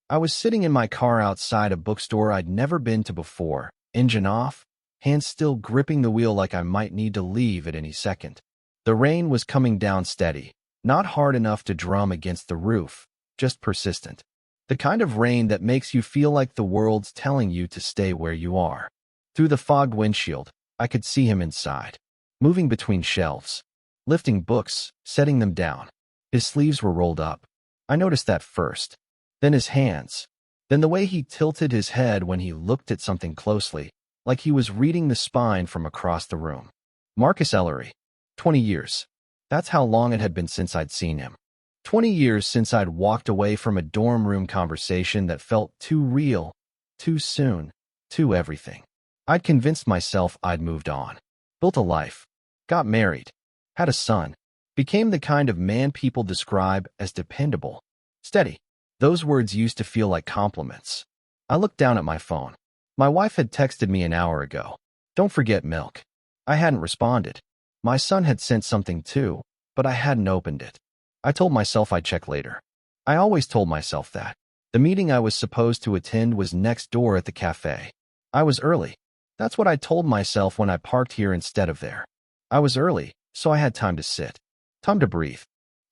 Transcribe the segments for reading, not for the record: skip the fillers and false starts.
I was sitting in my car outside a bookstore I'd never been to before, engine off, hands still gripping the wheel like I might need to leave at any second. The rain was coming down steady, not hard enough to drum against the roof, just persistent. The kind of rain that makes you feel like the world's telling you to stay where you are. Through the fogged windshield, I could see him inside, moving between shelves, lifting books, setting them down. His sleeves were rolled up. I noticed that first. Then his hands. Then the way he tilted his head when he looked at something closely, like he was reading the spine from across the room. Marcus Ellery. 20 years. That's how long it had been since I'd seen him. 20 years since I'd walked away from a dorm room conversation that felt too real, too soon, too everything. I'd convinced myself I'd moved on, built a life, got married, had a son, became the kind of man people describe as dependable, steady. Those words used to feel like compliments. I looked down at my phone. My wife had texted me an hour ago. Don't forget milk. I hadn't responded. My son had sent something too, but I hadn't opened it. I told myself I'd check later. I always told myself that. The meeting I was supposed to attend was next door at the cafe. I was early. That's what I told myself when I parked here instead of there. I was early, so I had time to sit. Time to breathe.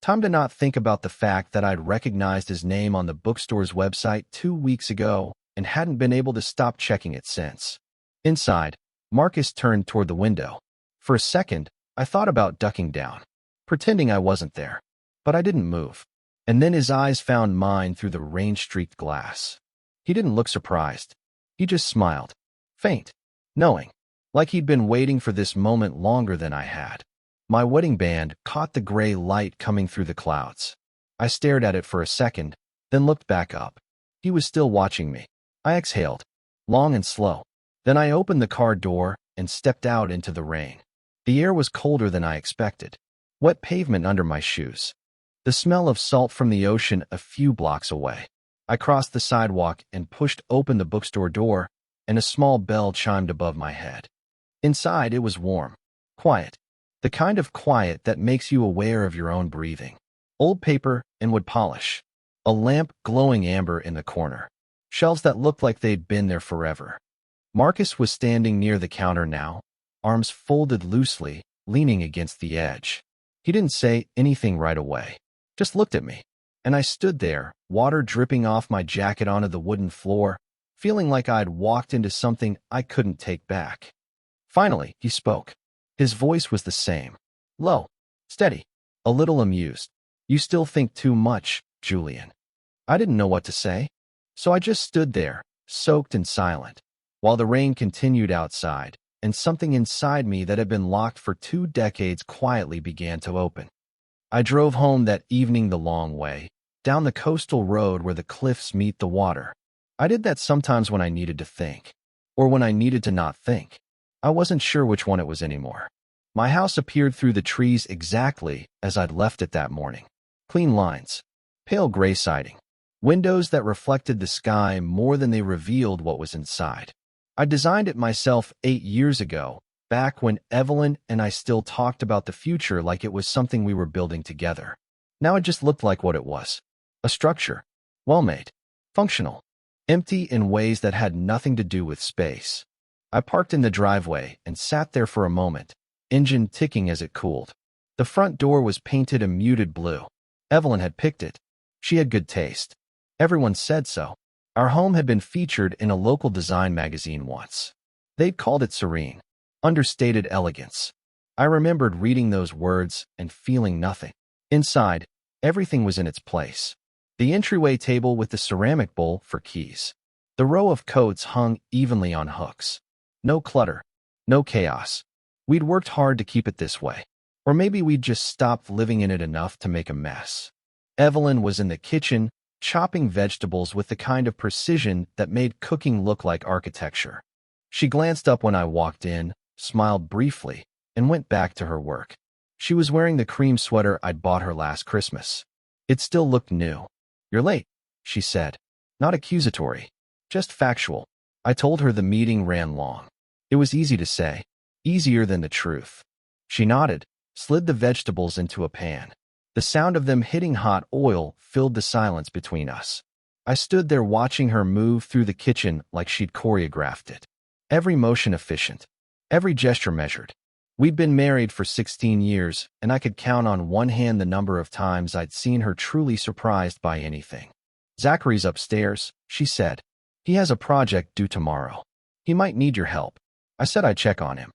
Time to not think about the fact that I'd recognized his name on the bookstore's website 2 weeks ago and hadn't been able to stop checking it since. Inside, Marcus turned toward the window. For a second, I thought about ducking down, pretending I wasn't there. But I didn't move. And then his eyes found mine through the rain-streaked glass. He didn't look surprised. He just smiled. Faint. Knowing. Like he'd been waiting for this moment longer than I had. My wedding band caught the gray light coming through the clouds. I stared at it for a second, then looked back up. He was still watching me. I exhaled, long and slow. Then I opened the car door and stepped out into the rain. The air was colder than I expected. Wet pavement under my shoes. The smell of salt from the ocean a few blocks away. I crossed the sidewalk and pushed open the bookstore door, and a small bell chimed above my head. Inside, it was warm, quiet. The kind of quiet that makes you aware of your own breathing. Old paper and wood polish. A lamp glowing amber in the corner. Shelves that looked like they'd been there forever. Marcus was standing near the counter now, arms folded loosely, leaning against the edge. He didn't say anything right away, just looked at me. And I stood there, water dripping off my jacket onto the wooden floor, feeling like I'd walked into something I couldn't take back. Finally, he spoke. His voice was the same. Low, steady, a little amused. You still think too much, Julian. I didn't know what to say, so I just stood there, soaked and silent, while the rain continued outside, and something inside me that had been locked for 2 decades quietly began to open. I drove home that evening the long way, down the coastal road where the cliffs meet the water. I did that sometimes when I needed to think, or when I needed to not think. I wasn't sure which one it was anymore. My house appeared through the trees exactly as I'd left it that morning. Clean lines, pale gray siding, windows that reflected the sky more than they revealed what was inside. I designed it myself 8 years ago, back when Evelyn and I still talked about the future like it was something we were building together. Now it just looked like what it was. A structure. Well-made. Functional. Empty in ways that had nothing to do with space. I parked in the driveway and sat there for a moment, engine ticking as it cooled. The front door was painted a muted blue. Evelyn had picked it. She had good taste. Everyone said so. Our home had been featured in a local design magazine once. They'd called it serene, understated elegance. I remembered reading those words and feeling nothing. Inside, everything was in its place. The entryway table with the ceramic bowl for keys. The row of coats hung evenly on hooks. No clutter, no chaos. We'd worked hard to keep it this way. Or maybe we'd just stopped living in it enough to make a mess. Evelyn was in the kitchen, chopping vegetables with the kind of precision that made cooking look like architecture. She glanced up when I walked in, smiled briefly, and went back to her work. She was wearing the cream sweater I'd bought her last Christmas. It still looked new. You're late, she said. Not accusatory, just factual. I told her the meeting ran long. It was easy to say, easier than the truth. She nodded, slid the vegetables into a pan. The sound of them hitting hot oil filled the silence between us. I stood there watching her move through the kitchen like she'd choreographed it. Every motion efficient, every gesture measured. We'd been married for 16 years, and I could count on one hand the number of times I'd seen her truly surprised by anything. "Zachary's upstairs," she said. "He has a project due tomorrow. He might need your help." I said I'd check on him.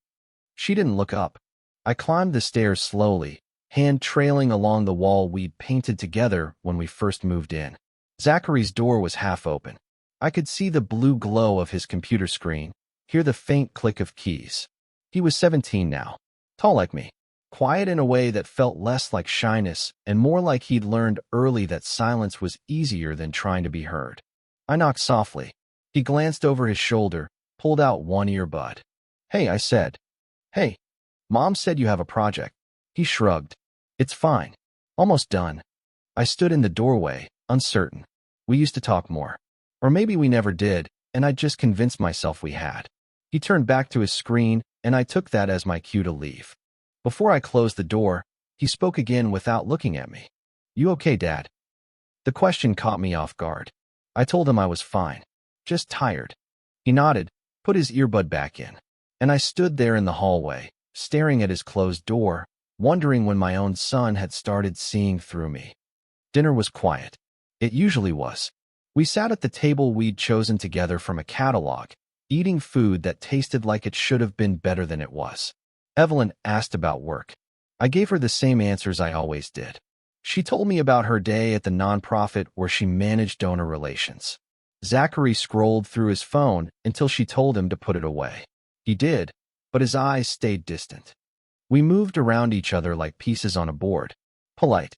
She didn't look up. I climbed the stairs slowly, hand trailing along the wall we'd painted together when we first moved in. Zachary's door was half open. I could see the blue glow of his computer screen, hear the faint click of keys. He was 17 now, tall like me, quiet in a way that felt less like shyness and more like he'd learned early that silence was easier than trying to be heard. I knocked softly. He glanced over his shoulder, pulled out one earbud. "Hey," I said. "Hey, Mom said you have a project." He shrugged. "It's fine. Almost done." I stood in the doorway, uncertain. We used to talk more. Or maybe we never did, and I'd just convinced myself we had. He turned back to his screen, and I took that as my cue to leave. Before I closed the door, he spoke again without looking at me. "You okay, Dad?" The question caught me off guard. I told him I was fine, just tired. He nodded, put his earbud back in, and I stood there in the hallway, staring at his closed door, wondering when my own son had started seeing through me. Dinner was quiet. It usually was. We sat at the table we'd chosen together from a catalog, eating food that tasted like it should have been better than it was. Evelyn asked about work. I gave her the same answers I always did. She told me about her day at the nonprofit where she managed donor relations. Zachary scrolled through his phone until she told him to put it away. He did, but his eyes stayed distant. We moved around each other like pieces on a board. Polite.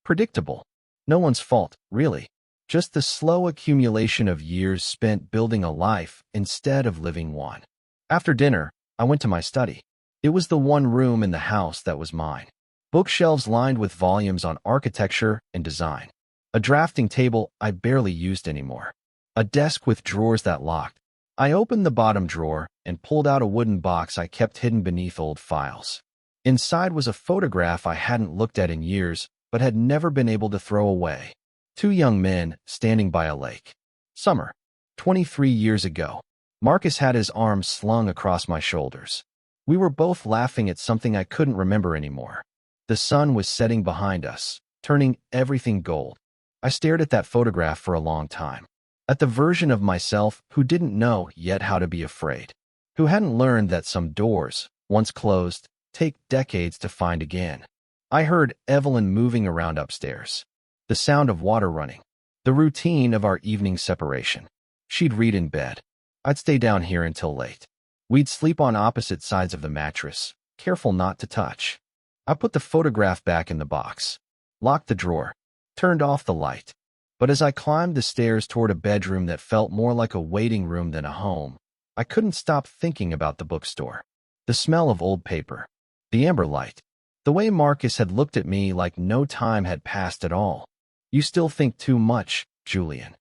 Predictable. No one's fault, really. Just the slow accumulation of years spent building a life instead of living one. After dinner, I went to my study. It was the one room in the house that was mine. Bookshelves lined with volumes on architecture and design. A drafting table I barely used anymore. A desk with drawers that locked. I opened the bottom drawer and pulled out a wooden box I kept hidden beneath old files. Inside was a photograph I hadn't looked at in years, but had never been able to throw away. Two young men standing by a lake. Summer. 23 years ago. Marcus had his arms slung across my shoulders. We were both laughing at something I couldn't remember anymore. The sun was setting behind us, turning everything gold. I stared at that photograph for a long time. At the version of myself who didn't know yet how to be afraid. Who hadn't learned that some doors, once closed, take decades to find again. I heard Evelyn moving around upstairs. The sound of water running. The routine of our evening separation. She'd read in bed. I'd stay down here until late. We'd sleep on opposite sides of the mattress, careful not to touch. I put the photograph back in the box, locked the drawer, turned off the light. But as I climbed the stairs toward a bedroom that felt more like a waiting room than a home, I couldn't stop thinking about the bookstore. The smell of old paper. The amber light. The way Marcus had looked at me like no time had passed at all. "You still think too much, Julian."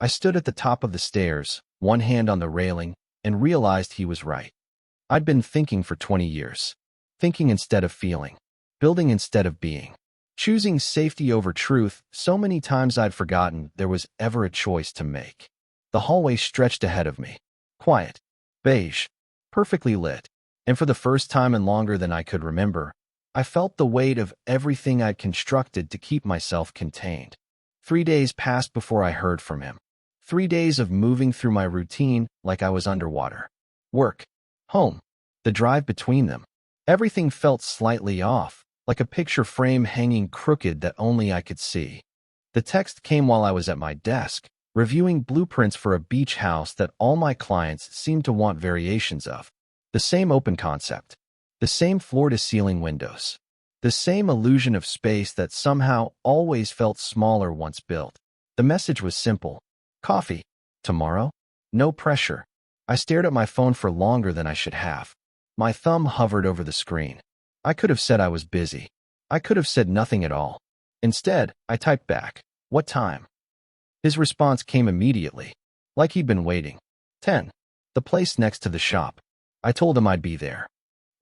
I stood at the top of the stairs, one hand on the railing, and realized he was right. I'd been thinking for 20 years. Thinking instead of feeling. Building instead of being. Choosing safety over truth so many times I'd forgotten there was ever a choice to make. The hallway stretched ahead of me. Quiet. Beige. Perfectly lit. And for the first time in longer than I could remember, I felt the weight of everything I'd constructed to keep myself contained. 3 days passed before I heard from him. 3 days of moving through my routine like I was underwater. Work. Home. The drive between them. Everything felt slightly off, like a picture frame hanging crooked that only I could see. The text came while I was at my desk, reviewing blueprints for a beach house that all my clients seemed to want variations of. The same open concept. The same floor-to-ceiling windows. The same illusion of space that somehow always felt smaller once built. The message was simple. Coffee. Tomorrow? No pressure. I stared at my phone for longer than I should have. My thumb hovered over the screen. I could have said I was busy. I could have said nothing at all. Instead, I typed back, "What time?" His response came immediately, like he'd been waiting. 10. The place next to the shop. I told him I'd be there.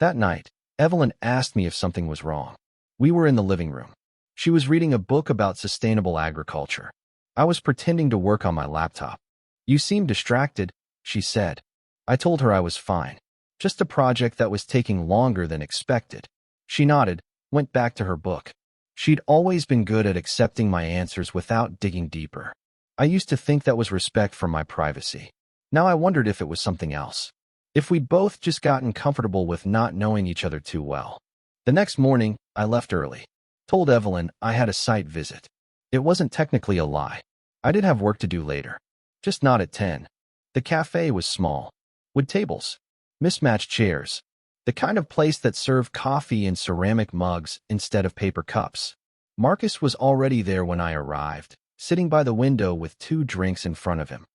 That night, Evelyn asked me if something was wrong. We were in the living room. She was reading a book about sustainable agriculture. I was pretending to work on my laptop. You seem distracted, she said. I told her I was fine. Just a project that was taking longer than expected. She nodded, went back to her book. She'd always been good at accepting my answers without digging deeper. I used to think that was respect for my privacy. Now I wondered if it was something else. If we'd both just gotten comfortable with not knowing each other too well. The next morning, I left early. Told Evelyn I had a site visit. It wasn't technically a lie. I did have work to do later. Just not at 10. The cafe was small. Wood tables. Mismatched chairs. The kind of place that served coffee in ceramic mugs instead of paper cups. Marcus was already there when I arrived, sitting by the window with 2 drinks in front of him.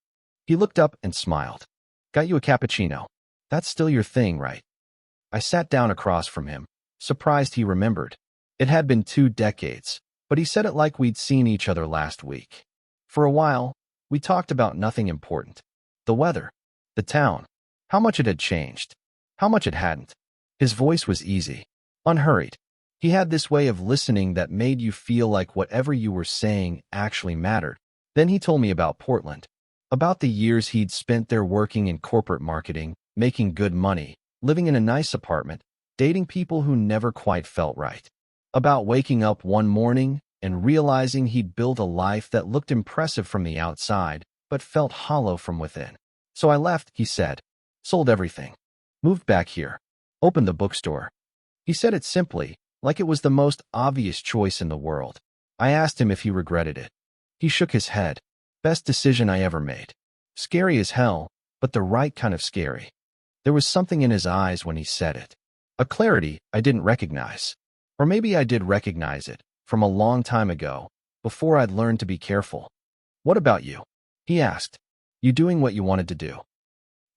He looked up and smiled. Got you a cappuccino. That's still your thing, right? I sat down across from him, surprised he remembered. It had been 2 decades, but he said it like we'd seen each other last week. For a while, we talked about nothing important. The weather, the town, how much it had changed, how much it hadn't. His voice was easy, unhurried. He had this way of listening that made you feel like whatever you were saying actually mattered. Then he told me about Portland, about the years he'd spent there working in corporate marketing, making good money, living in a nice apartment, dating people who never quite felt right. About waking up one morning and realizing he'd built a life that looked impressive from the outside, but felt hollow from within. So I left, he said. Sold everything. Moved back here. Opened the bookstore. He said it simply, like it was the most obvious choice in the world. I asked him if he regretted it. He shook his head. Best decision I ever made. Scary as hell, but the right kind of scary. There was something in his eyes when he said it. A clarity I didn't recognize. Or maybe I did recognize it, from a long time ago, before I'd learned to be careful. What about you? He asked. You doing what you wanted to do?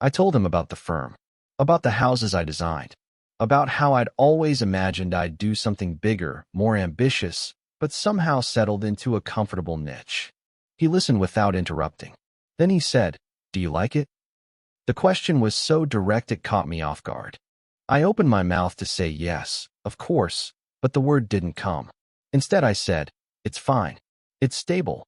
I told him about the firm, about the houses I designed, about how I'd always imagined I'd do something bigger, more ambitious, but somehow settled into a comfortable niche. He listened without interrupting. Then he said, Do you like it? The question was so direct it caught me off guard. I opened my mouth to say yes, of course, but the word didn't come. Instead I said, It's fine. It's stable.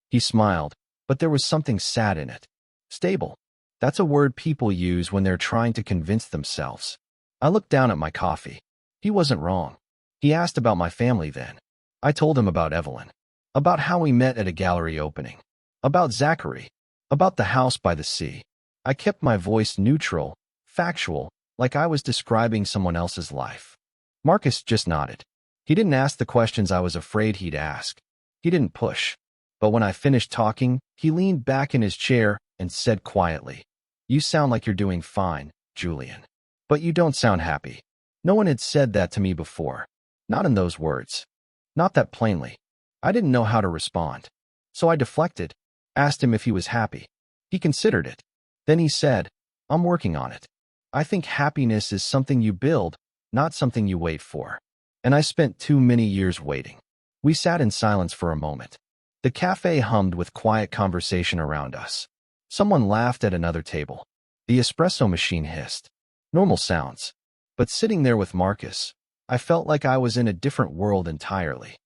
He smiled, but there was something sad in it. Stable. That's a word people use when they're trying to convince themselves. I looked down at my coffee. He wasn't wrong. He asked about my family then. I told him about Evelyn, about how we met at a gallery opening, about Zachary, about the house by the sea. I kept my voice neutral, factual, like I was describing someone else's life. Marcus just nodded. He didn't ask the questions I was afraid he'd ask. He didn't push. But when I finished talking, he leaned back in his chair and said quietly, You sound like you're doing fine, Julian. But you don't sound happy. No one had said that to me before. Not in those words. Not that plainly. I didn't know how to respond. So I deflected, asked him if he was happy. He considered it. Then he said, I'm working on it. I think happiness is something you build, not something you wait for. And I spent too many years waiting. We sat in silence for a moment. The cafe hummed with quiet conversation around us. Someone laughed at another table. The espresso machine hissed. Normal sounds. But sitting there with Marcus, I felt like I was in a different world entirely.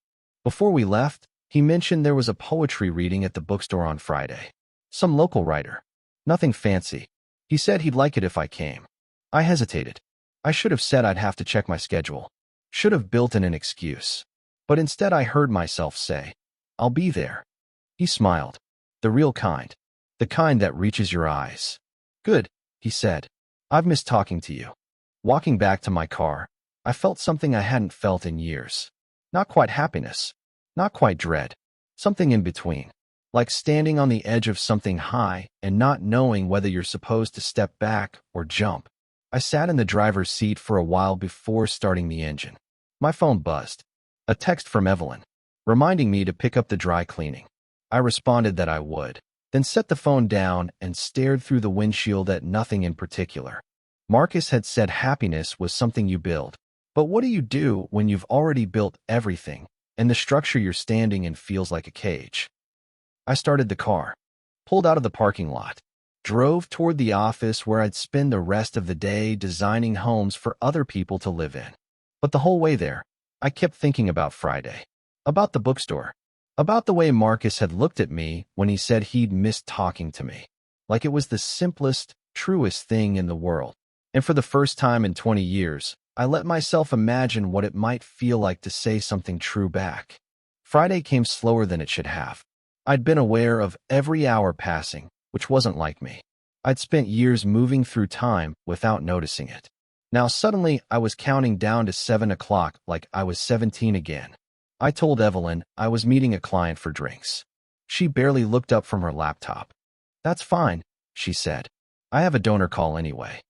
Before we left, he mentioned there was a poetry reading at the bookstore on Friday. Some local writer. Nothing fancy. He said he'd like it if I came. I hesitated. I should have said I'd have to check my schedule. Should have built in an excuse. But instead I heard myself say, I'll be there. He smiled. The real kind. The kind that reaches your eyes. Good, he said. I've missed talking to you. Walking back to my car, I felt something I hadn't felt in years. Not quite happiness. Not quite dread. Something in between. Like standing on the edge of something high and not knowing whether you're supposed to step back or jump. I sat in the driver's seat for a while before starting the engine. My phone buzzed. A text from Evelyn, reminding me to pick up the dry cleaning. I responded that I would, then set the phone down and stared through the windshield at nothing in particular. Marcus had said happiness was something you build. But what do you do when you've already built everything and the structure you're standing in feels like a cage? I started the car, pulled out of the parking lot, drove toward the office where I'd spend the rest of the day designing homes for other people to live in. But the whole way there, I kept thinking about Friday, about the bookstore. About the way Marcus had looked at me when he said he'd missed talking to me. Like it was the simplest, truest thing in the world. And for the first time in 20 years, I let myself imagine what it might feel like to say something true back. Friday came slower than it should have. I'd been aware of every hour passing, which wasn't like me. I'd spent years moving through time without noticing it. Now suddenly I was counting down to 7 o'clock like I was 17 again. I told Evelyn I was meeting a client for drinks. She barely looked up from her laptop. "That's fine," she said. "I have a donor call anyway."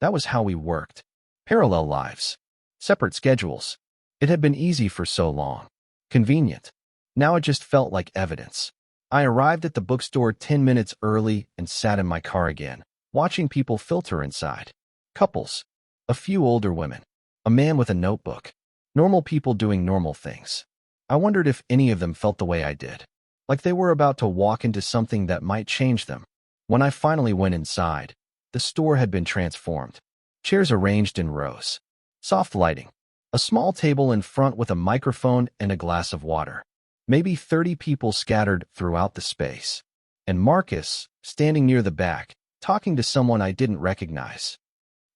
That was how we worked. Parallel lives. Separate schedules. It had been easy for so long. Convenient. Now it just felt like evidence. I arrived at the bookstore 10 minutes early and sat in my car again, watching people filter inside. Couples. A few older women. A man with a notebook. Normal people doing normal things. I wondered if any of them felt the way I did. Like they were about to walk into something that might change them. When I finally went inside, the store had been transformed. Chairs arranged in rows. Soft lighting. A small table in front with a microphone and a glass of water. Maybe 30 people scattered throughout the space. And Marcus, standing near the back, talking to someone I didn't recognize.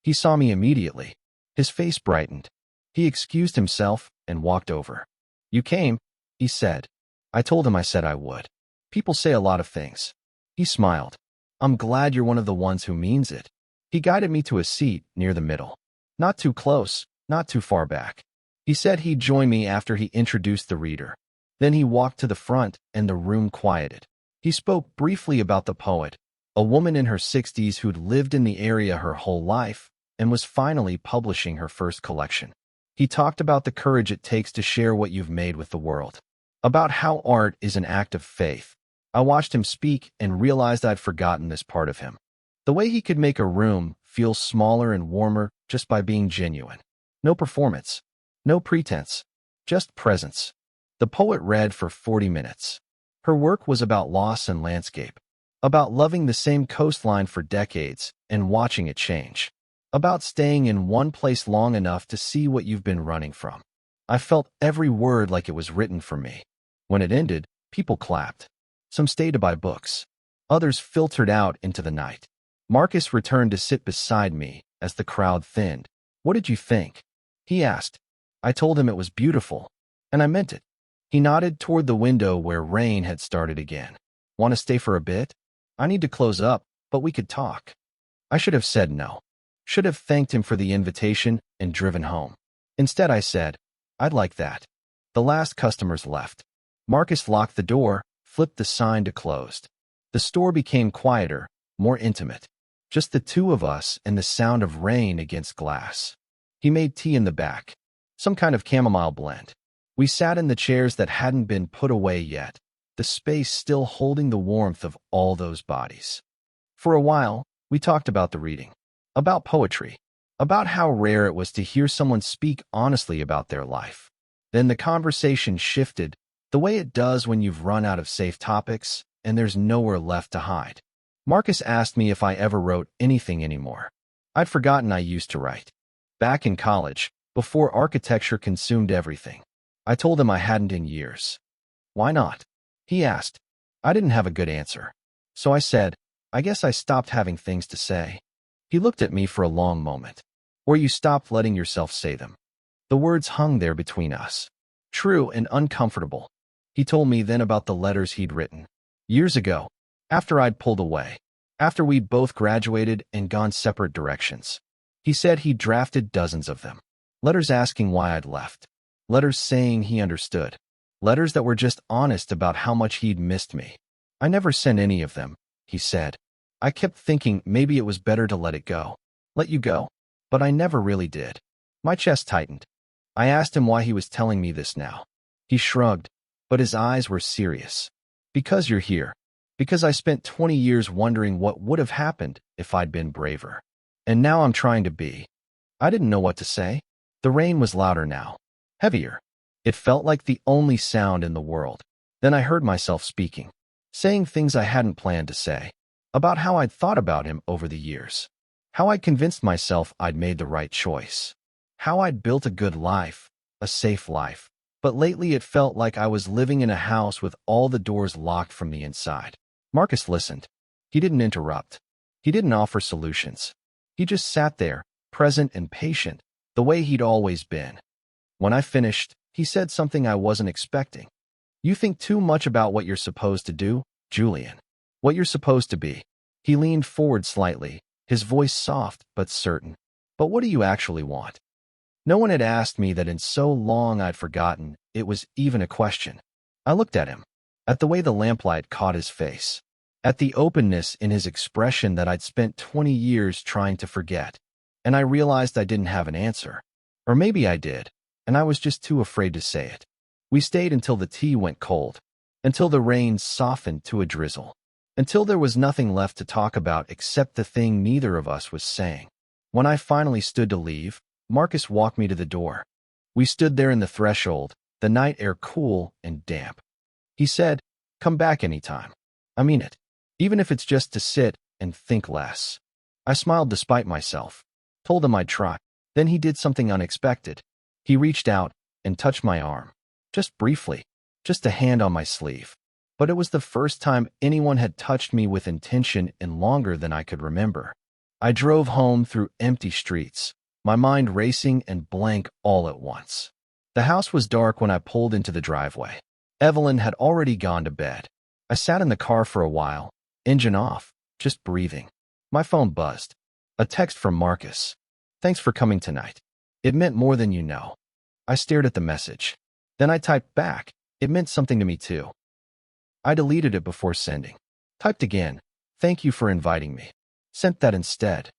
He saw me immediately. His face brightened. He excused himself and walked over. "You came," he said. I told him I said I would. People say a lot of things. He smiled. "I'm glad you're one of the ones who means it." He guided me to a seat near the middle. Not too close, not too far back. He said he'd join me after he introduced the reader. Then he walked to the front and the room quieted. He spoke briefly about the poet, a woman in her 60s who'd lived in the area her whole life and was finally publishing her first collection. He talked about the courage it takes to share what you've made with the world. About how art is an act of faith. I watched him speak and realized I'd forgotten this part of him. The way he could make a room feel smaller and warmer just by being genuine. No performance. No pretense. Just presence. The poet read for 40 minutes. Her work was about loss and landscape. About loving the same coastline for decades and watching it change. About staying in one place long enough to see what you've been running from. I felt every word like it was written for me. When it ended, people clapped. Some stayed to buy books. Others filtered out into the night. Marcus returned to sit beside me as the crowd thinned. "What did you think?" he asked. I told him it was beautiful, and I meant it. He nodded toward the window where rain had started again. "Want to stay for a bit? I need to close up, but we could talk." I should have said no. Should have thanked him for the invitation and driven home. Instead, I said, "I'd like that." The last customers left. Marcus locked the door, flipped the sign to closed. The store became quieter, more intimate. Just the two of us and the sound of rain against glass. He made tea in the back. Some kind of chamomile blend. We sat in the chairs that hadn't been put away yet, the space still holding the warmth of all those bodies. For a while, we talked about the reading. About poetry. About how rare it was to hear someone speak honestly about their life. Then the conversation shifted, the way it does when you've run out of safe topics and there's nowhere left to hide. Marcus asked me if I ever wrote anything anymore. I'd forgotten I used to write. Back in college, before architecture consumed everything. I told him I hadn't in years. "Why not?" he asked. I didn't have a good answer. So I said, "I guess I stopped having things to say." He looked at me for a long moment. "Or you stopped letting yourself say them." The words hung there between us. True and uncomfortable. He told me then about the letters he'd written. Years ago, after I'd pulled away. After we'd both graduated and gone separate directions. He said he'd drafted dozens of them. Letters asking why I'd left. Letters saying he understood. Letters that were just honest about how much he'd missed me. "I never sent any of them," he said. "I kept thinking maybe it was better to let it go. Let you go. But I never really did." My chest tightened. I asked him why he was telling me this now. He shrugged, but his eyes were serious. "Because you're here. Because I spent 20 years wondering what would have happened if I'd been braver. And now I'm trying to be." I didn't know what to say. The rain was louder now. Heavier. It felt like the only sound in the world. Then I heard myself speaking. Saying things I hadn't planned to say. About how I'd thought about him over the years. How I'd convinced myself I'd made the right choice. How I'd built a good life, a safe life. but lately it felt like I was living in a house with all the doors locked from the inside. Marcus listened. He didn't interrupt. He didn't offer solutions. He just sat there, present and patient, the way he'd always been. When I finished, he said something I wasn't expecting. "You think too much about what you're supposed to do, Julian. What you're supposed to be." He leaned forward slightly, his voice soft but certain. "But what do you actually want?" No one had asked me that in so long I'd forgotten it was even a question. I looked at him, at the way the lamplight caught his face, at the openness in his expression that I'd spent 20 years trying to forget, and I realized I didn't have an answer. Or maybe I did, and I was just too afraid to say it. We stayed until the tea went cold, until the rain softened to a drizzle, until there was nothing left to talk about except the thing neither of us was saying. When I finally stood to leave, Marcus walked me to the door. We stood there in the threshold, the night air cool and damp. He said, "Come back anytime. I mean it, even if it's just to sit and think less." I smiled despite myself, told him I'd try. Then he did something unexpected. He reached out and touched my arm. Just briefly, just a hand on my sleeve. But it was the first time anyone had touched me with intention in longer than I could remember. I drove home through empty streets, my mind racing and blank all at once. The house was dark when I pulled into the driveway. Evelyn had already gone to bed. I sat in the car for a while, engine off, just breathing. My phone buzzed. A text from Marcus. "Thanks for coming tonight. It meant more than you know." I stared at the message. Then I typed back. It meant something to me too. I deleted it before sending. Typed again. "Thank you for inviting me." Sent that instead.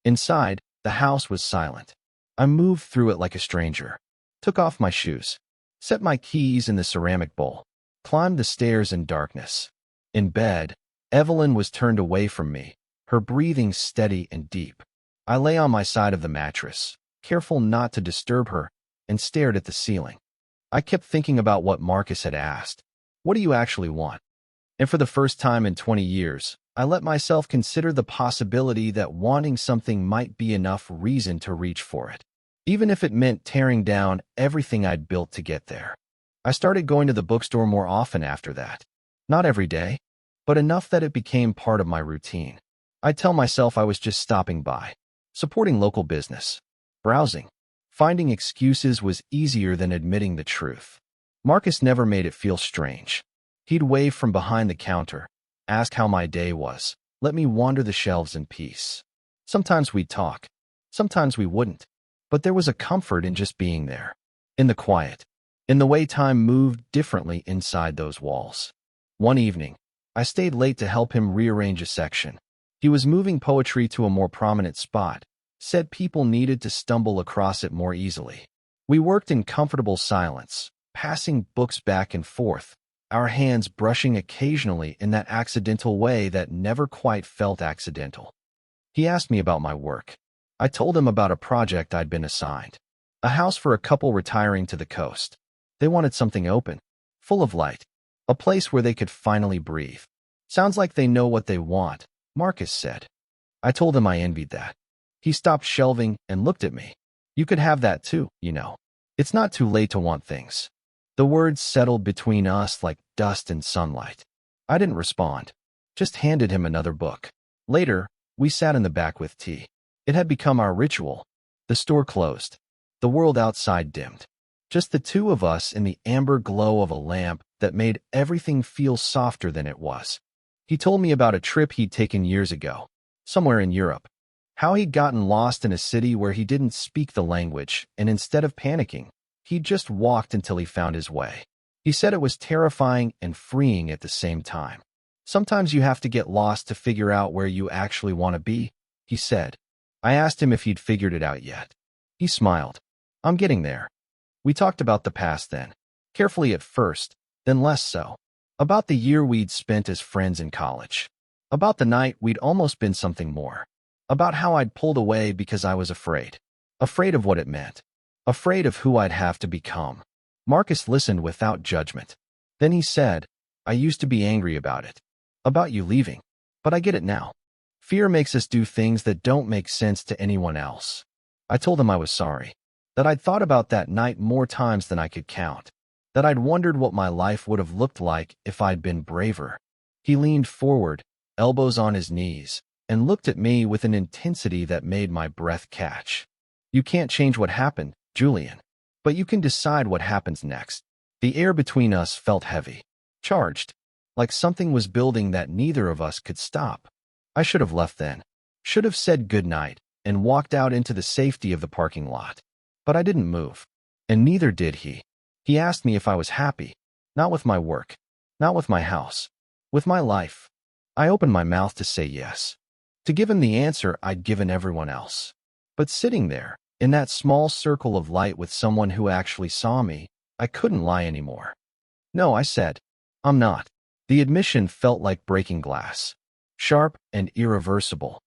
Inside, the house was silent. I moved through it like a stranger. Took off my shoes. Set my keys in the ceramic bowl. Climbed the stairs in darkness. In bed, Evelyn was turned away from me, her breathing steady and deep. I lay on my side of the mattress, careful not to disturb her, and stared at the ceiling. I kept thinking about what Marcus had asked. "What do you actually want?" And for the first time in 20 years, I let myself consider the possibility that wanting something might be enough reason to reach for it, even if it meant tearing down everything I'd built to get there. I started going to the bookstore more often after that. Not every day, but enough that it became part of my routine. I'd tell myself I was just stopping by, supporting local business, browsing. Finding excuses was easier than admitting the truth. Marcus never made it feel strange. He'd wave from behind the counter, ask how my day was, let me wander the shelves in peace. Sometimes we'd talk, sometimes we wouldn't, but there was a comfort in just being there, in the quiet, in the way time moved differently inside those walls. One evening, I stayed late to help him rearrange a section. He was moving poetry to a more prominent spot, said people needed to stumble across it more easily. We worked in comfortable silence, passing books back and forth, our hands brushing occasionally in that accidental way that never quite felt accidental. He asked me about my work. I told him about a project I'd been assigned. A house for a couple retiring to the coast. They wanted something open, full of light, a place where they could finally breathe. "Sounds like they know what they want," Marcus said. I told him I envied that. He stopped shelving and looked at me. "You could have that too, you know. It's not too late to want things." The words settled between us like dust and sunlight. I didn't respond, just handed him another book. Later, we sat in the back with tea. It had become our ritual. The store closed. The world outside dimmed. Just the two of us in the amber glow of a lamp that made everything feel softer than it was. He told me about a trip he'd taken years ago, somewhere in Europe. How he'd gotten lost in a city where he didn't speak the language, and instead of panicking, he just walked until he found his way. He said it was terrifying and freeing at the same time. "Sometimes you have to get lost to figure out where you actually want to be," he said. I asked him if he'd figured it out yet. He smiled. "I'm getting there." We talked about the past then, carefully at first, then less so. About the year we'd spent as friends in college. About the night we'd almost been something more. About how I'd pulled away because I was afraid. Afraid of what it meant. Afraid of who I'd have to become. Marcus listened without judgment. Then he said, "I used to be angry about it. About you leaving. But I get it now. Fear makes us do things that don't make sense to anyone else." I told him I was sorry. That I'd thought about that night more times than I could count. that I'd wondered what my life would have looked like if I'd been braver. He leaned forward, elbows on his knees, and looked at me with an intensity that made my breath catch. You can't change what happened, Julian, but you can decide what happens next. The air between us felt heavy, charged, like something was building that neither of us could stop. I should have left then, should have said goodnight, and walked out into the safety of the parking lot. But I didn't move, and neither did he. He asked me if I was happy, not with my work, not with my house, with my life. I opened my mouth to say yes, to give him the answer I'd given everyone else. But sitting there, in that small circle of light with someone who actually saw me, I couldn't lie anymore. No, I said, I'm not. The admission felt like breaking glass, sharp and irreversible.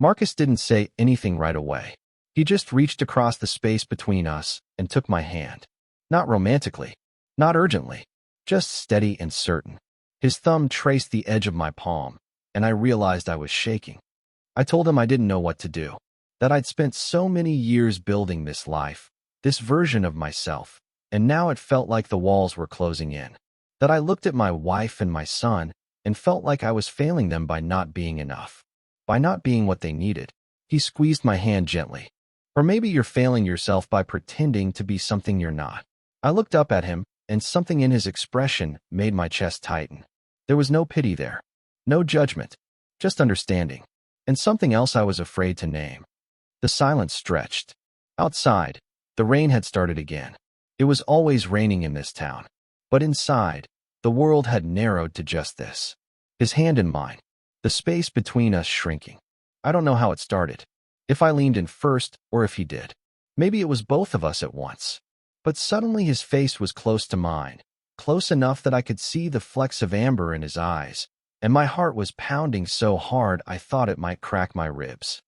Marcus didn't say anything right away. He just reached across the space between us and took my hand. Not romantically, not urgently, just steady and certain. His thumb traced the edge of my palm, and I realized I was shaking. I told him I didn't know what to do, that I'd spent so many years building this life, this version of myself, and now it felt like the walls were closing in. That I looked at my wife and my son and felt like I was failing them by not being enough, by not being what they needed. He squeezed my hand gently. Or maybe you're failing yourself by pretending to be something you're not. I looked up at him, and something in his expression made my chest tighten. There was no pity there, no judgment, just understanding, and something else I was afraid to name. The silence stretched. Outside, the rain had started again. It was always raining in this town. But inside, the world had narrowed to just this. His hand in mine, the space between us shrinking. I don't know how it started, if I leaned in first or if he did. Maybe it was both of us at once. But suddenly his face was close to mine, close enough that I could see the flecks of amber in his eyes, and my heart was pounding so hard I thought it might crack my ribs.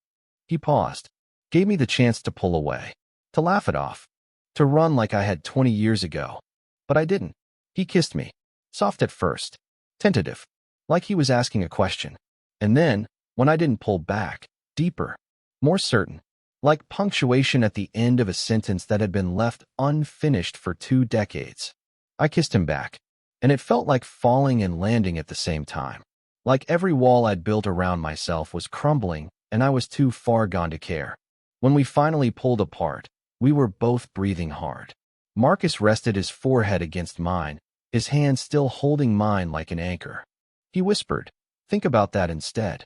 He paused, gave me the chance to pull away, to laugh it off, to run like I had 20 years ago. But I didn't. He kissed me, soft at first, tentative, like he was asking a question. And then, when I didn't pull back, deeper, more certain, like punctuation at the end of a sentence that had been left unfinished for 2 decades. I kissed him back, and it felt like falling and landing at the same time. Like every wall I'd built around myself was crumbling, and I was too far gone to care. When we finally pulled apart, we were both breathing hard. Marcus rested his forehead against mine, his hand still holding mine like an anchor. He whispered, "Think about that instead."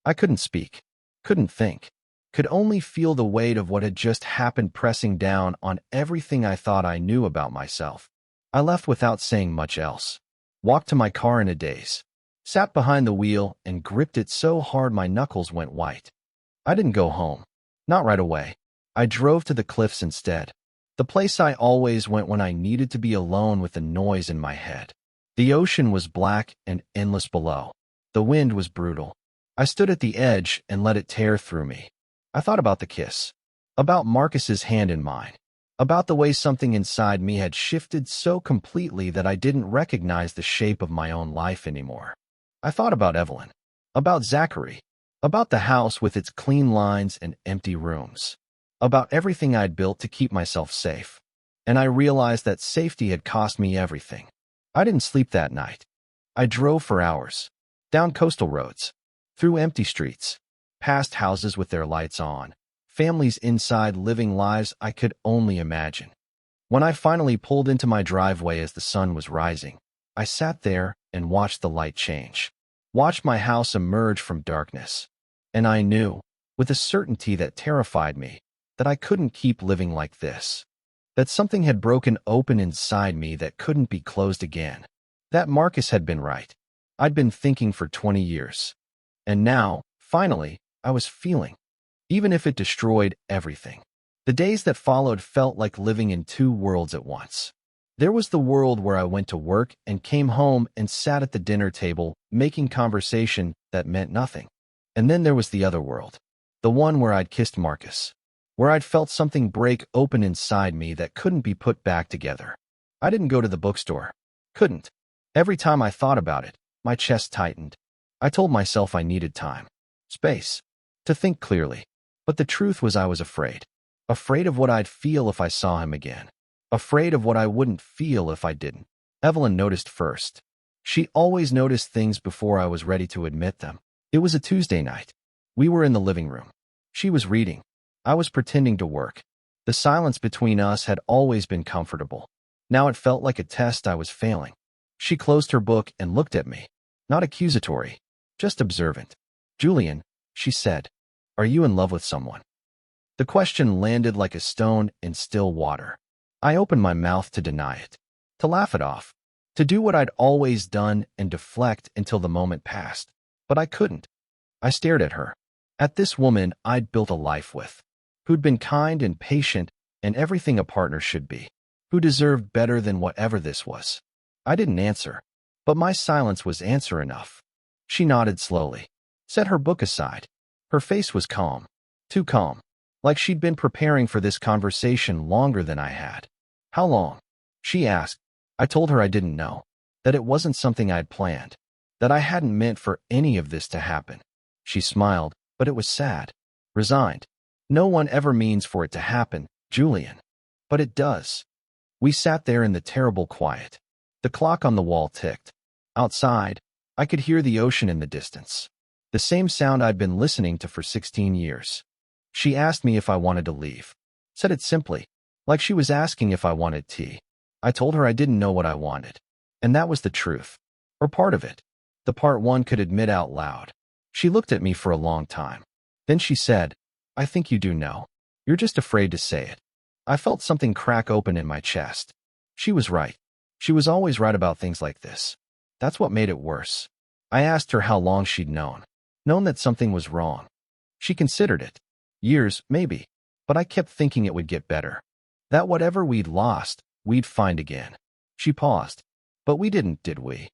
I couldn't speak, couldn't think, could only feel the weight of what had just happened pressing down on everything I thought I knew about myself. I left without saying much else, walked to my car in a daze, sat behind the wheel and gripped it so hard my knuckles went white. I didn't go home, not right away. I drove to the cliffs instead, the place I always went when I needed to be alone with the noise in my head. The ocean was black and endless below. The wind was brutal. I stood at the edge and let it tear through me. I thought about the kiss, about Marcus's hand in mine, about the way something inside me had shifted so completely that I didn't recognize the shape of my own life anymore. I thought about Evelyn, about Zachary, about the house with its clean lines and empty rooms, about everything I'd built to keep myself safe. And I realized that safety had cost me everything. I didn't sleep that night. I drove for hours, down coastal roads, through empty streets, past houses with their lights on, families inside living lives I could only imagine. When I finally pulled into my driveway as the sun was rising, I sat there and watched the light change, watched my house emerge from darkness. And I knew, with a certainty that terrified me, that I couldn't keep living like this. That something had broken open inside me that couldn't be closed again. That Marcus had been right. I'd been thinking for 20 years. And now, finally, I was feeling, even if it destroyed everything. The days that followed felt like living in 2 worlds at once. There was the world where I went to work and came home and sat at the dinner table, making conversation that meant nothing. And then there was the other world, the one where I'd kissed Marcus, where I'd felt something break open inside me that couldn't be put back together. I didn't go to the bookstore. Couldn't. Every time I thought about it, my chest tightened. I told myself I needed time, space, to think clearly. But the truth was I was afraid. Afraid of what I'd feel if I saw him again. afraid of what I wouldn't feel if I didn't. Evelyn noticed first. She always noticed things before I was ready to admit them. It was a Tuesday night. We were in the living room. She was reading. I was pretending to work. The silence between us had always been comfortable. Now it felt like a test I was failing. She closed her book and looked at me. Not accusatory, just observant. "Julian," she said, "are you in love with someone?" The question landed like a stone in still water. I opened my mouth to deny it, to laugh it off, to do what I'd always done and deflect until the moment passed. But I couldn't. I stared at her, at this woman I'd built a life with, who'd been kind and patient and everything a partner should be, who deserved better than whatever this was. I didn't answer, but my silence was answer enough. She nodded slowly, set her book aside. Her face was calm, too calm, like she'd been preparing for this conversation longer than I had. "How long?" she asked. I told her I didn't know, that it wasn't something I'd planned, that I hadn't meant for any of this to happen. She smiled, but it was sad, resigned. "No one ever means for it to happen, Julian. But it does." We sat there in the terrible quiet. The clock on the wall ticked. Outside, I could hear the ocean in the distance, the same sound I'd been listening to for 16 years. She asked me if I wanted to leave. Said it simply, like she was asking if I wanted tea. I told her I didn't know what I wanted. And that was the truth. Or part of it. The part one could admit out loud. She looked at me for a long time. Then she said, "I think you do know. You're just afraid to say it." I felt something crack open in my chest. She was right. She was always right about things like this. That's what made it worse. I asked her how long she'd known that something was wrong. She considered it. Years, maybe. But I kept thinking it would get better. That whatever we'd lost, we'd find again. She paused. "But we didn't, did we?"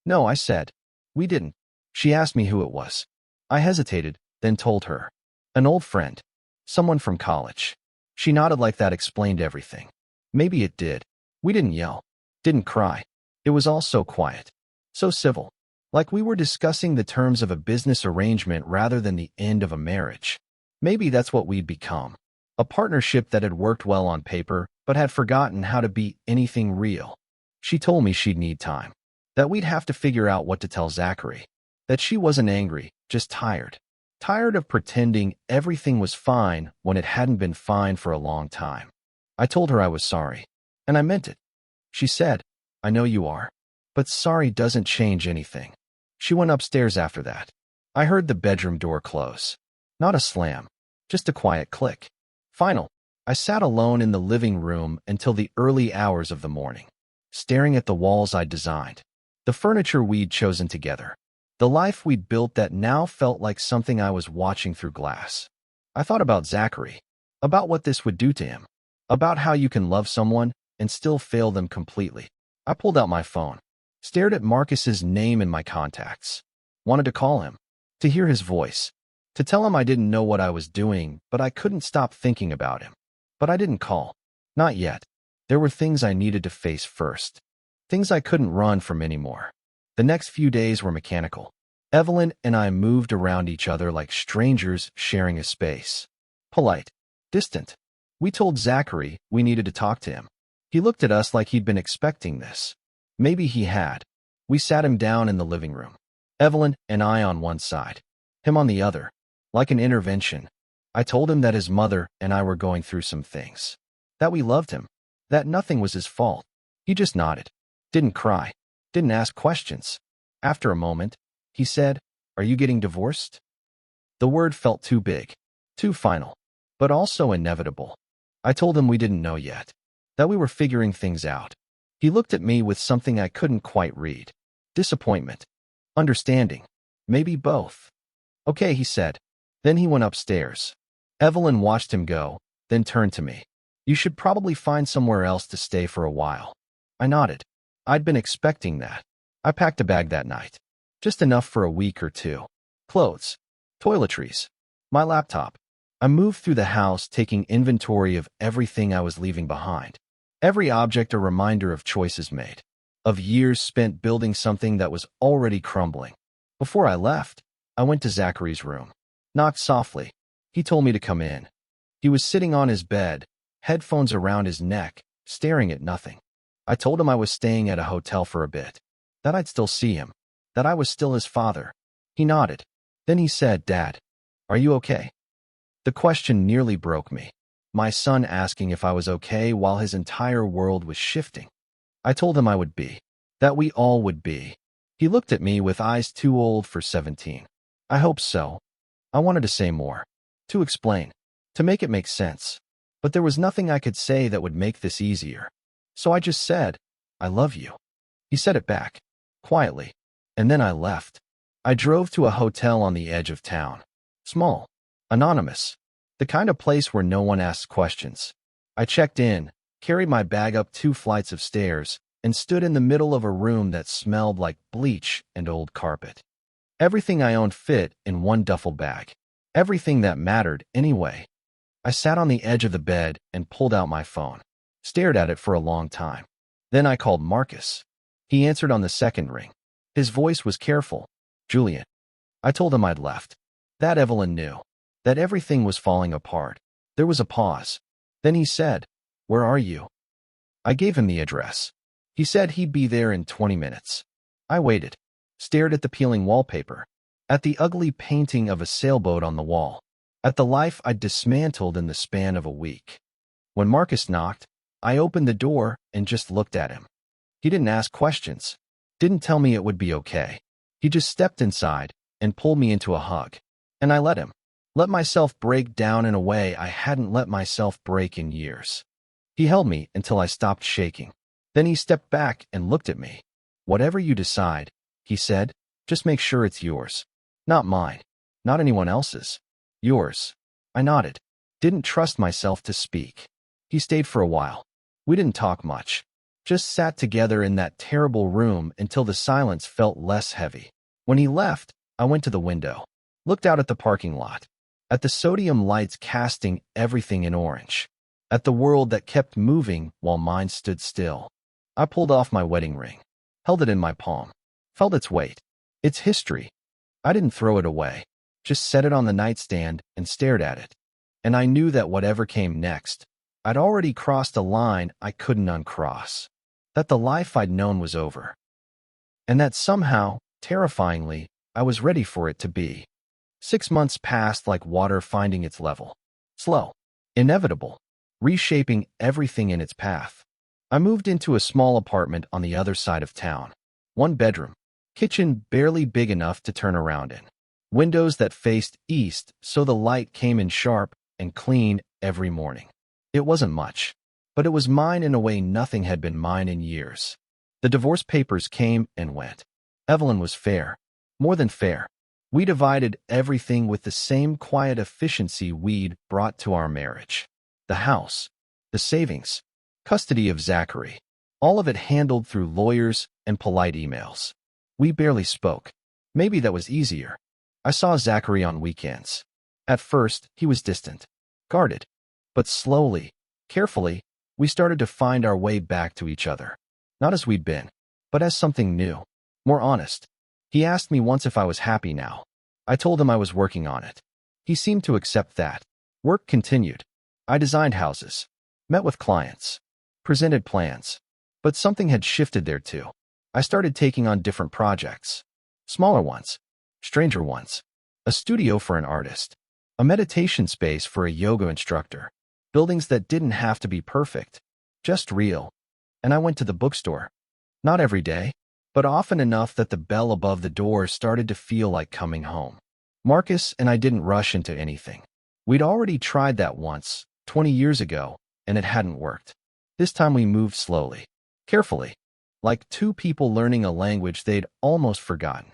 "No," I said. "We didn't." She asked me who it was. I hesitated, then told her. "An old friend. Someone from college." She nodded like that explained everything. Maybe it did. We didn't yell. Didn't cry. It was all so quiet. So civil. Like we were discussing the terms of a business arrangement rather than the end of a marriage. Maybe that's what we'd become. A partnership that had worked well on paper, but had forgotten how to be anything real. She told me she'd need time. That we'd have to figure out what to tell Zachary. That she wasn't angry, just tired. Tired of pretending everything was fine when it hadn't been fine for a long time. I told her I was sorry. And I meant it. She said, "I know you are. But sorry doesn't change anything." She went upstairs after that. I heard the bedroom door close. Not a slam. Just a quiet click. Final. I sat alone in the living room until the early hours of the morning, staring at the walls I'd designed, the furniture we'd chosen together, the life we'd built that now felt like something I was watching through glass. I thought about Zachary, about what this would do to him, about how you can love someone and still fail them completely. I pulled out my phone, stared at Marcus's name in my contacts, wanted to call him, to hear his voice, to tell him I didn't know what I was doing, but I couldn't stop thinking about him. But I didn't call. Not yet. There were things I needed to face first. Things I couldn't run from anymore. The next few days were mechanical. Evelyn and I moved around each other like strangers sharing a space. Polite. Distant. We told Zachary we needed to talk to him. He looked at us like he'd been expecting this. Maybe he had. We sat him down in the living room. Evelyn and I on one side. Him on the other. Like an intervention. I told him that his mother and I were going through some things. That we loved him. That nothing was his fault. He just nodded. Didn't cry. Didn't ask questions. After a moment, he said, "Are you getting divorced?" The word felt too big. Too final. But also inevitable. I told him we didn't know yet. That we were figuring things out. He looked at me with something I couldn't quite read. Disappointment. Understanding. Maybe both. "Okay," he said. Then he went upstairs. Evelyn watched him go, then turned to me. "You should probably find somewhere else to stay for a while." I nodded. I'd been expecting that. I packed a bag that night. Just enough for a week or two. Clothes. Toiletries. My laptop. I moved through the house taking inventory of everything I was leaving behind. Every object a reminder of choices made. Of years spent building something that was already crumbling. Before I left, I went to Zachary's room. Knocked softly. He told me to come in. He was sitting on his bed, headphones around his neck, staring at nothing. I told him I was staying at a hotel for a bit, that I'd still see him, that I was still his father. He nodded. Then he said, "Dad, are you okay?" The question nearly broke me. My son asking if I was okay while his entire world was shifting. I told him I would be, that we all would be. He looked at me with eyes too old for 17. I hope so. I wanted to say more, to explain, to make it make sense. But there was nothing I could say that would make this easier. So I just said, "I love you." He said it back, quietly, and then I left. I drove to a hotel on the edge of town. Small, anonymous, the kind of place where no one asks questions. I checked in, carried my bag up 2 flights of stairs, and stood in the middle of a room that smelled like bleach and old carpet. Everything I owned fit in one duffel bag. Everything that mattered anyway. I sat on the edge of the bed and pulled out my phone. Stared at it for a long time. Then I called Marcus. He answered on the second ring. His voice was careful. "Julian." I told him I'd left. That Evelyn knew. That everything was falling apart. There was a pause. Then he said, "Where are you?" I gave him the address. He said he'd be there in 20 minutes. I waited. Stared at the peeling wallpaper. At the ugly painting of a sailboat on the wall. At the life I'd dismantled in the span of a week. When Marcus knocked, I opened the door and just looked at him. He didn't ask questions. Didn't tell me it would be okay. He just stepped inside and pulled me into a hug. And I let him. Let myself break down in a way I hadn't let myself break in years. He held me until I stopped shaking. Then he stepped back and looked at me. "Whatever you decide," he said, "just make sure it's yours. Not mine. Not anyone else's. Yours." I nodded. Didn't trust myself to speak. He stayed for a while. We didn't talk much. Just sat together in that terrible room until the silence felt less heavy. When he left, I went to the window. Looked out at the parking lot. At the sodium lights casting everything in orange. At the world that kept moving while mine stood still. I pulled off my wedding ring. Held it in my palm. Felt its weight. Its history. I didn't throw it away. Just set it on the nightstand and stared at it. And I knew that whatever came next, I'd already crossed a line I couldn't uncross. That the life I'd known was over. And that somehow, terrifyingly, I was ready for it to be. 6 months passed like water finding its level. Slow. Inevitable. Reshaping everything in its path. I moved into a small apartment on the other side of town. 1 bedroom. Kitchen barely big enough to turn around in. Windows that faced east so the light came in sharp and clean every morning. It wasn't much, but it was mine in a way nothing had been mine in years. The divorce papers came and went. Evelyn was fair. More than fair. We divided everything with the same quiet efficiency we'd brought to our marriage. The house, the savings, custody of Zachary, all of it handled through lawyers and polite emails. We barely spoke. Maybe that was easier. I saw Zachary on weekends. At first, he was distant, guarded. But slowly, carefully, we started to find our way back to each other. Not as we'd been, but as something new, more honest. He asked me once if I was happy now. I told him I was working on it. He seemed to accept that. Work continued. I designed houses, met with clients, presented plans. But something had shifted there too. I started taking on different projects. Smaller ones, stranger ones. A studio for an artist. A meditation space for a yoga instructor. Buildings that didn't have to be perfect, just real. And I went to the bookstore. Not every day, but often enough that the bell above the door started to feel like coming home. Marcus and I didn't rush into anything. We'd already tried that once, 20 years ago, and it hadn't worked. This time we moved slowly, carefully, like 2 people learning a language they'd almost forgotten.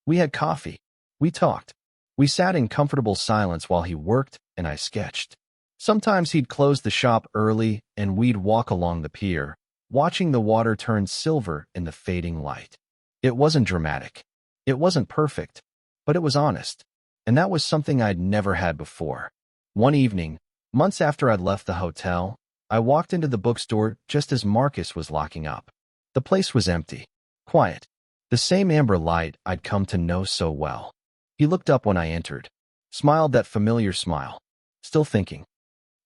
We had coffee. We talked. We sat in comfortable silence while he worked and I sketched. Sometimes he'd close the shop early and we'd walk along the pier, watching the water turn silver in the fading light. It wasn't dramatic. It wasn't perfect, but it was honest. And that was something I'd never had before. One evening, months after I'd left the hotel, I walked into the bookstore just as Marcus was locking up. The place was empty, quiet, the same amber light I'd come to know so well. He looked up when I entered, smiled that familiar smile. Still thinking.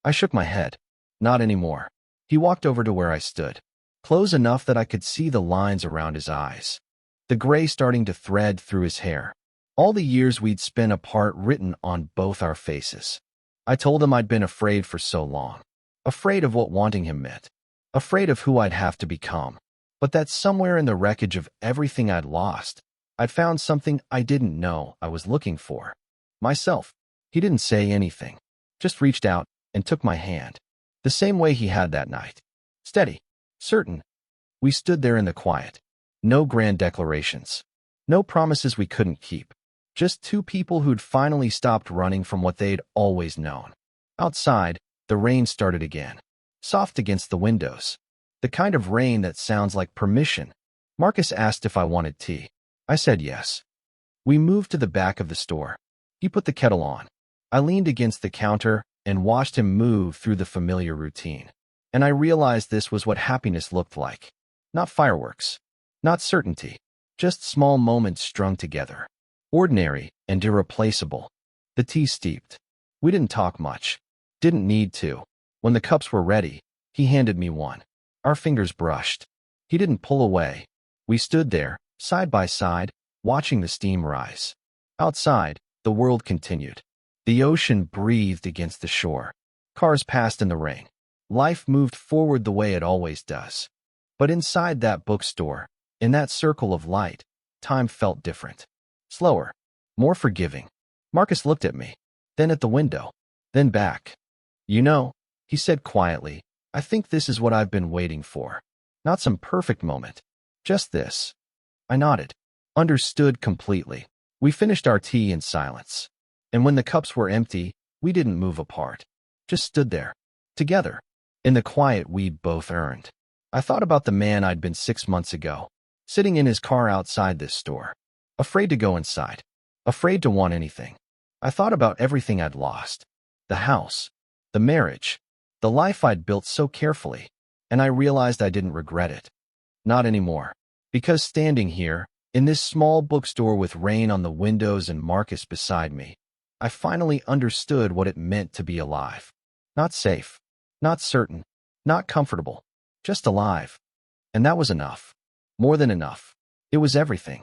I shook my head. Not anymore. He walked over to where I stood, close enough that I could see the lines around his eyes, the gray starting to thread through his hair. All the years we'd spent apart written on both our faces. I told him I'd been afraid for so long. Afraid of what wanting him meant. Afraid of who I'd have to become. But that somewhere in the wreckage of everything I'd lost, I'd found something I didn't know I was looking for. Myself. He didn't say anything. Just reached out and took my hand. The same way he had that night. Steady. Certain. We stood there in the quiet. No grand declarations. No promises we couldn't keep. Just two people who'd finally stopped running from what they'd always known. Outside, the rain started again. Soft against the windows. The kind of rain that sounds like permission. Marcus asked if I wanted tea. I said yes. We moved to the back of the store. He put the kettle on. I leaned against the counter and watched him move through the familiar routine. And I realized this was what happiness looked like. Not fireworks. Not certainty. Just small moments strung together. Ordinary and irreplaceable. The tea steeped. We didn't talk much. Didn't need to. When the cups were ready, he handed me one. Our fingers brushed. He didn't pull away. We stood there, side by side, watching the steam rise. Outside, the world continued. The ocean breathed against the shore. Cars passed in the rain. Life moved forward the way it always does. But inside that bookstore, in that circle of light, time felt different. Slower. More forgiving. Marcus looked at me. Then at the window. Then back. You know, he said quietly, I think this is what I've been waiting for. Not some perfect moment. Just this. I nodded. Understood completely. We finished our tea in silence. And when the cups were empty, we didn't move apart. Just stood there. Together. In the quiet we'd both earned. I thought about the man I'd been 6 months ago. Sitting in his car outside this store. Afraid to go inside. Afraid to want anything. I thought about everything I'd lost. The house. The marriage. The life I'd built so carefully. And I realized I didn't regret it. Not anymore. Because standing here, in this small bookstore with rain on the windows and Marcus beside me, I finally understood what it meant to be alive. Not safe. Not certain. Not comfortable. Just alive. And that was enough. More than enough. It was everything.